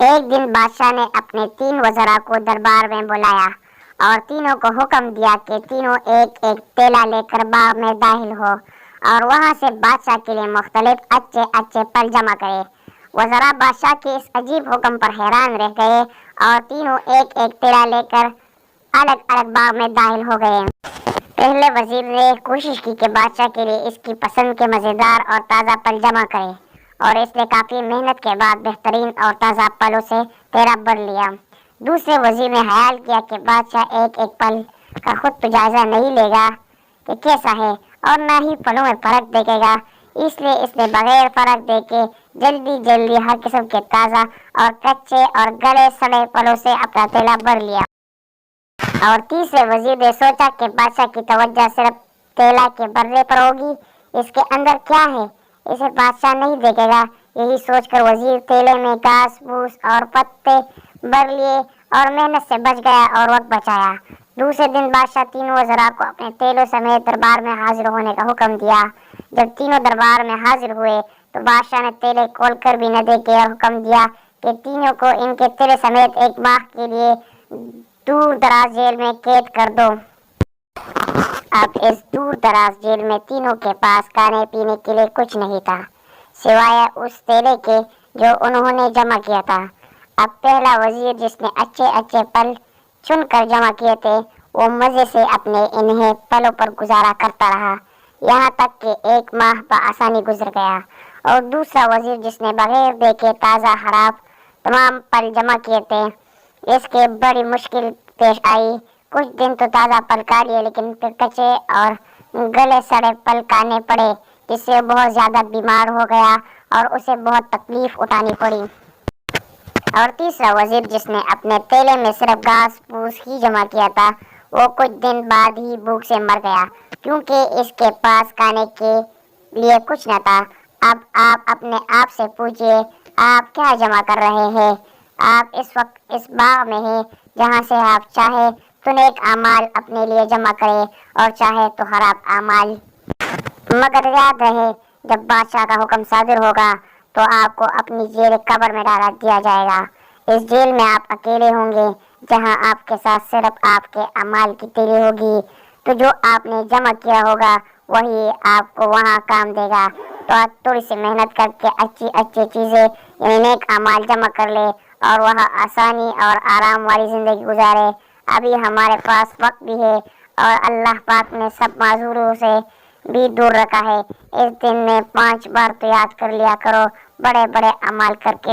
ایک دن بادشاہ نے اپنے 3 وزراء کو دربار میں بلایا اور تینوں کو حکم دیا کہ تینوں ایک ایک تیلا لے کر باغ میں داخل ہو اور وہاں سے بادشاہ کے لیے مختلف اچھے اچھے پھل جمع کرے۔ وزراء بادشاہ کے اس عجیب حکم پر حیران رہ گئے اور تینوں ایک ایک تیلا لے کر الگ الگ باغ میں داخل ہو گئے۔ پہلے وزیر نے کوشش کی کہ بادشاہ کے لیے اس کی پسند کے مزیدار اور تازہ پھل جمع کرے اور اس نے کافی محنت کے بعد بہترین اور تازہ پھلوں سے تیرا بھر لیا۔ دوسرے وزیر نے خیال کیا کہ بادشاہ ایک ایک پھل کا خود تو جائزہ نہیں لے گا کہ کیسا ہے اور نہ ہی پھلوں میں فرق دیکھے گا، اس لیے اس نے بغیر فرق دیکھے جلدی جلدی ہر قسم کے تازہ اور کچے اور گلے سڑے پھلوں سے اپنا تیلا بھر لیا۔ اور تیسرے وزیر نے سوچا کہ بادشاہ کی توجہ صرف تیلا کے بھرنے پر ہوگی، اس کے اندر کیا ہے اسے بادشاہ نہیں دیکھے گا۔ یہی سوچ کر وزیر تیلے میں گھاس پھوس اور پتے بھر لیے اور محنت سے بچ گیا اور وقت بچایا۔ دوسرے دن بادشاہ تینوں وزراء کو اپنے تیلوں سمیت دربار میں حاضر ہونے کا حکم دیا۔ جب تینوں دربار میں حاضر ہوئے تو بادشاہ نے تیلے کھول کر بھی نہ دیکھے اور حکم دیا کہ تینوں کو ان کے تیلے سمیت 1 ماہ کے لیے دور دراز جیل میں قید کر دو۔ اب اس دور دراز جیل میں تینوں کے پاس کھانے پینے کے لیے کچھ نہیں تھا سوائے اس تیلے کے جو انہوں نے جمع کیا تھا۔ اب پہلا وزیر جس نے اچھے اچھے پھل چن کر جمع کیے تھے وہ مزے سے اپنے انہیں پھلوں پر گزارا کرتا رہا یہاں تک کہ 1 ماہ بآسانی گزر گیا۔ اور دوسرا وزیر جس نے بغیر دیکھے تازہ خراب تمام پھل جمع کیے تھے اس کے بڑی مشکل پیش آئی۔ کچھ دن تو تازہ پھل کھا لیے لیکن پھر کچے اور گلے سڑے پھل کھانے پڑے جس سے بہت زیادہ بیمار ہو گیا اور اسے بہت تکلیف اٹھانی پڑی۔ اور تیسرا وزیر جس نے اپنے تیلے میں صرف گھاس پھوس ہی جمع کیا تھا وہ کچھ دن بعد ہی بھوک سے مر گیا کیونکہ اس کے پاس کھانے کے لیے کچھ نہ تھا۔ اب آپ اپنے آپ سے پوچھئے آپ کیا جمع کر رہے ہیں؟ آپ اس وقت اس باغ میں ہیں جہاں سے آپ چاہے تو نیک اعمال اپنے لیے جمع کرے اور چاہے تو خراب اعمال۔ مگر یاد رہے جب بادشاہ کا حکم صادر ہوگا تو آپ کو اپنی جیل قبر میں ڈال دیا جائے گا۔ اس جیل میں آپ اکیلے ہوں گے جہاں آپ کے ساتھ صرف آپ کے اعمال کی تیلی ہوگی، تو جو آپ نے جمع کیا ہوگا وہی آپ کو وہاں کام دے گا۔ تو آج تھوڑی سی محنت کر کے اچھی اچھی چیزیں یعنی نیک اعمال جمع کر لے اور وہاں آسانی اور آرام والی زندگی گزارے۔ ابھی ہمارے پاس وقت بھی ہے اور اللہ پاک نے سب معذوروں سے بھی دور رکھا ہے۔ اس دن میں 5 بار تو یاد کر لیا کرو بڑے بڑے اعمال کر کے